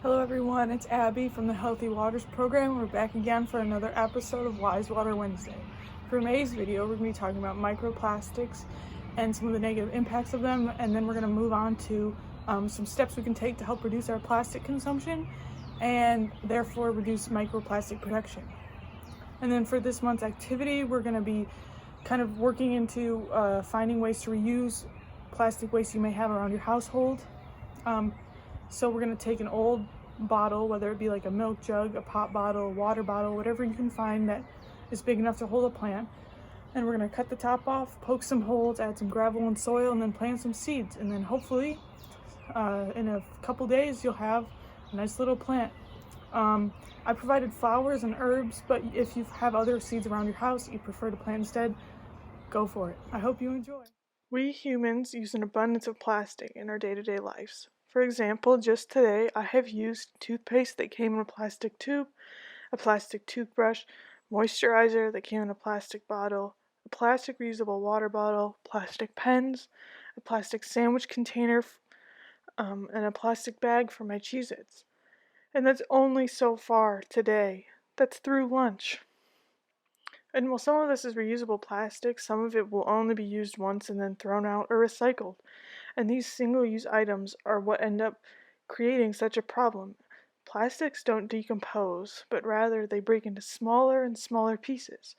Hello everyone, it's Abby from the Healthy Waters program. We're back again for another episode of Wise Water Wednesday. For May's video, we're going to be talking about microplastics and some of the negative impacts of them, and then we're going to move on to some steps we can take to help reduce our plastic consumption and therefore reduce microplastic production. And then for this month's activity, we're going to be kind of working into finding ways to reuse plastic waste you may have around your household. So we're going to take an old bottle, whether it be like a milk jug, a pop bottle, a water bottle, whatever you can find that is big enough to hold a plant. And we're going to cut the top off, poke some holes, add some gravel and soil, and then plant some seeds. And then hopefully in a couple days you'll have a nice little plant. I provided flowers and herbs, but if you have other seeds around your house that you prefer to plant instead, go for it. I hope you enjoy. We humans use an abundance of plastic in our day-to-day lives. For example, just today I have used toothpaste that came in a plastic tube, a plastic toothbrush, moisturizer that came in a plastic bottle, a plastic reusable water bottle, plastic pens, a plastic sandwich container, and a plastic bag for my Cheez-Its. And that's only so far today. That's through lunch. And while some of this is reusable plastic, some of it will only be used once and then thrown out or recycled. And these single-use items are what end up creating such a problem. Plastics don't decompose, but rather they break into smaller and smaller pieces,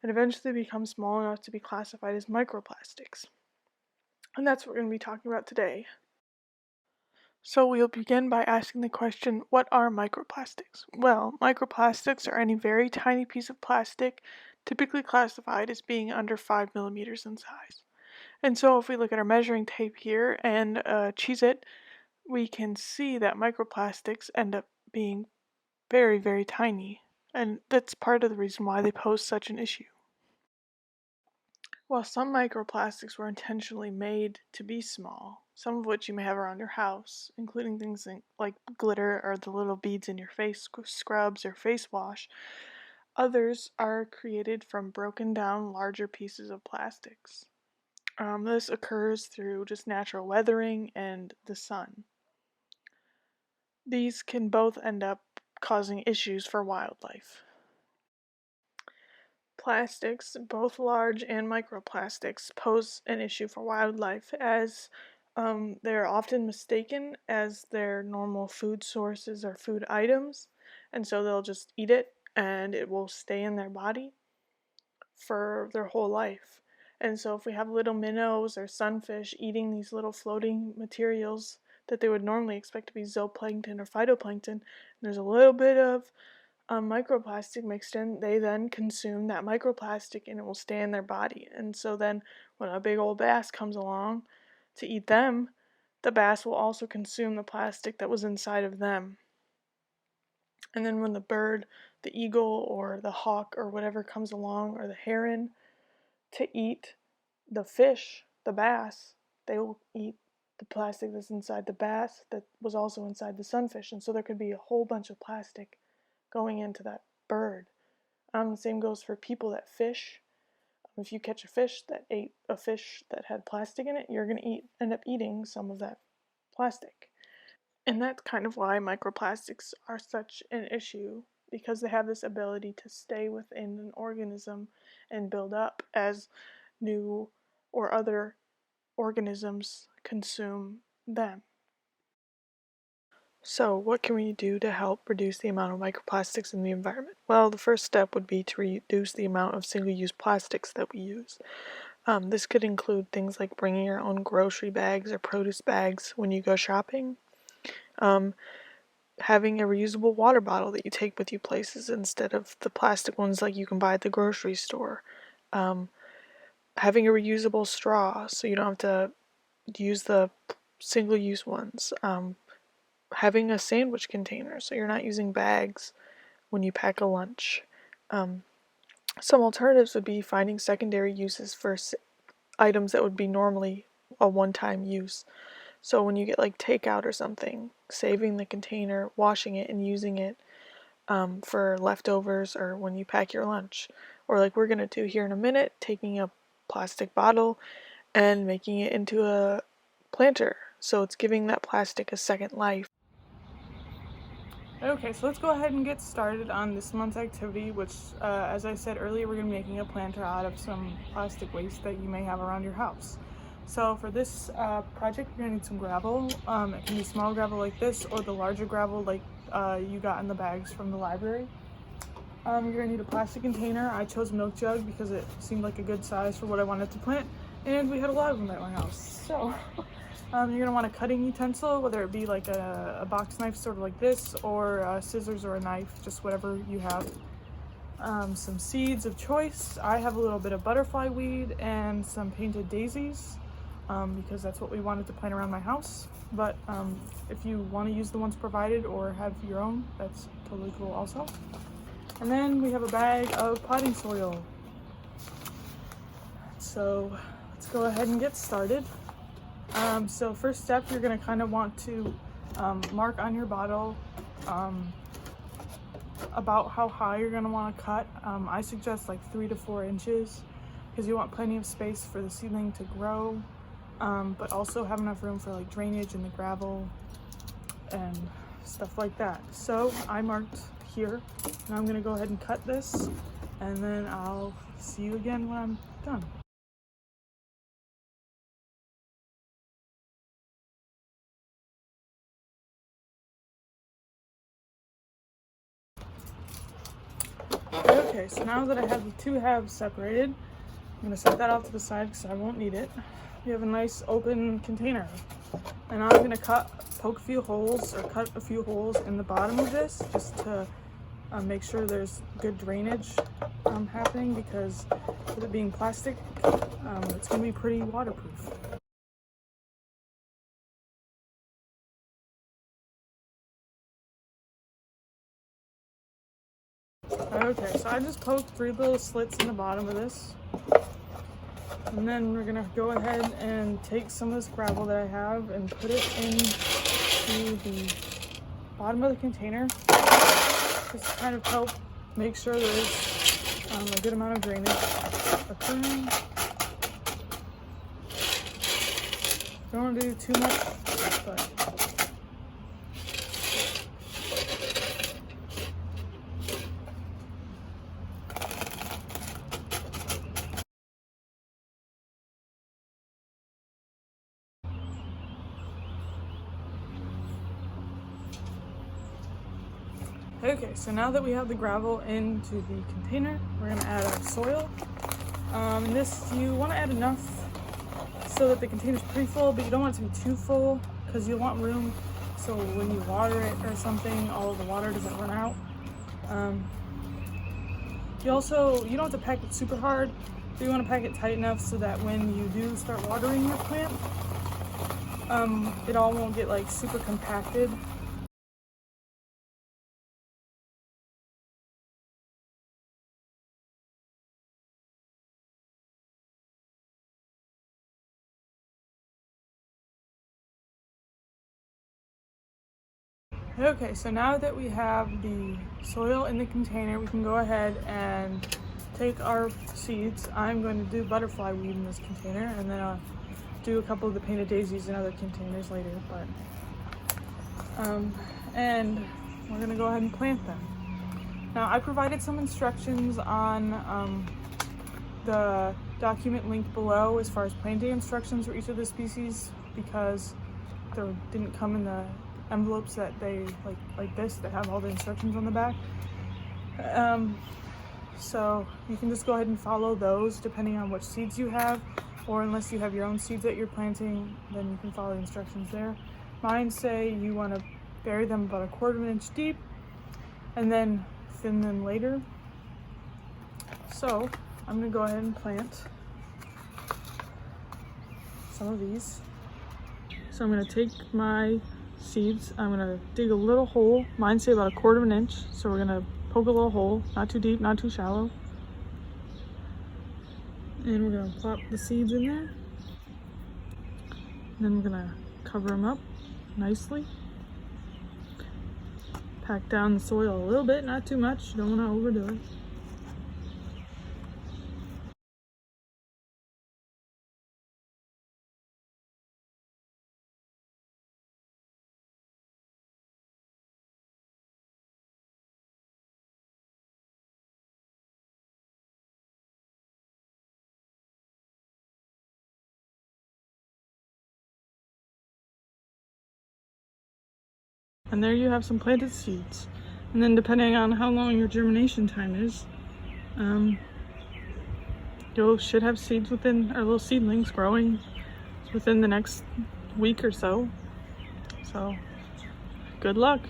and eventually become small enough to be classified as microplastics. And that's what we're going to be talking about today. So we'll begin by asking the question, what are microplastics? Well, microplastics are any very tiny piece of plastic, typically classified as being under 5 millimeters in size. And so if we look at our measuring tape here and Cheez-It, we can see that microplastics end up being very, very tiny. And that's part of the reason why they pose such an issue. While some microplastics were intentionally made to be small, some of which you may have around your house, including things like glitter or the little beads in your face scrubs or face wash, others are created from broken down larger pieces of plastics. This occurs through just natural weathering and the sun. These can both end up causing issues for wildlife. Plastics, both large and microplastics, pose an issue for wildlife as they're often mistaken as their normal food sources or food items, and so they'll just eat it and it will stay in their body for their whole life. And so if we have little minnows or sunfish eating these little floating materials that they would normally expect to be zooplankton or phytoplankton, and there's a little bit of microplastic mixed in, they then consume that microplastic and it will stay in their body. And so then when a big old bass comes along to eat them, the bass will also consume the plastic that was inside of them. And then when the bird, the eagle or the hawk or whatever comes along, or the heron, to eat the fish, the bass, they will eat the plastic that's inside the bass that was also inside the sunfish. And so there could be a whole bunch of plastic going into that bird. The same goes for people that fish. If you catch a fish that ate a fish that had plastic in it, you're going to end up eating some of that plastic. And that's kind of why microplastics are such an issue, because they have this ability to stay within an organism and build up as new or other organisms consume them. So, what can we do to help reduce the amount of microplastics in the environment? Well, the first step would be to reduce the amount of single-use plastics that we use. This could include things like bringing your own grocery bags or produce bags when you go shopping. Having a reusable water bottle that you take with you places instead of the plastic ones like you can buy at the grocery store. Having a reusable straw so you don't have to use the single-use ones. Having a sandwich container so you're not using bags when you pack a lunch. Some alternatives would be finding secondary uses for items that would be normally a one-time use. So when you get like takeout or something, saving the container, washing it, and using it for leftovers or when you pack your lunch. Or like we're going to do here in a minute, taking a plastic bottle and making it into a planter. So it's giving that plastic a second life. Okay, so let's go ahead and get started on this month's activity, which, as I said earlier, we're going to be making a planter out of some plastic waste that you may have around your house. So for this project, you're going to need some gravel. It can be small gravel like this, or the larger gravel like you got in the bags from the library. You're going to need a plastic container. I chose milk jug because it seemed like a good size for what I wanted to plant, and we had a lot of them at my house. So you're going to want a cutting utensil, whether it be like a box knife sort of like this, or scissors or a knife, just whatever you have. Some seeds of choice. I have a little bit of butterfly weed and some painted daisies because that's what we wanted to plant around my house. But if you want to use the ones provided or have your own, that's totally cool also. And then we have a bag of potting soil. So let's go ahead and get started. So first step, you're going to kind of want to mark on your bottle about how high you're going to want to cut. I suggest like 3 to 4 inches because you want plenty of space for the seedling to grow, but also have enough room for like drainage in the gravel and stuff like that. So I marked here. Now I'm going to go ahead and cut this, and then I'll see you again when I'm done. Okay, so now that I have the two halves separated, I'm going to set that off to the side because I won't need it. We have a nice open container, and I'm going to poke a few holes or cut a few holes in the bottom of this just to make sure there's good drainage happening, because with it being plastic, it's going to be pretty waterproof. Okay, so I just poked 3 little slits in the bottom of this, and then we're going to go ahead and take some of this gravel that I have and put it into the bottom of the container, just to kind of help make sure there's a good amount of drainage occurring. Don't want to do too much, but okay, so now that we have the gravel into the container, we're going to add our soil. This, you want to add enough so that the container's pretty full, but you don't want it to be too full because you want room so when you water it or something, all of the water doesn't run out. You don't have to pack it super hard, but you want to pack it tight enough so that when you do start watering your plant, it all won't get like super compacted. Okay, so now that we have the soil in the container, we can go ahead and take our seeds. I'm going to do butterfly weed in this container, and then I'll do a couple of the painted daisies in other containers later. And we're going to go ahead and plant them. Now, I provided some instructions on the document linked below as far as planting instructions for each of the species, because they didn't come in the envelopes that they like this that have all the instructions on the back. So you can just go ahead and follow those depending on which seeds you have, or unless you have your own seeds that you're planting, then you can follow the instructions there. Mine say you want to bury them about 1/4 inch deep and then thin them later. So I'm going to go ahead and plant some of these. So I'm going to take my seeds, I'm going to dig a little hole. Mine say about 1/4 inch, so we're going to poke a little hole, not too deep, not too shallow. And we're going to plop the seeds in there. And then we're going to cover them up nicely. Pack down the soil a little bit, not too much, you don't want to overdo it. And there you have some planted seeds. And then depending on how long your germination time is, you should have seeds within, or little seedlings growing within the next week or so. So good luck.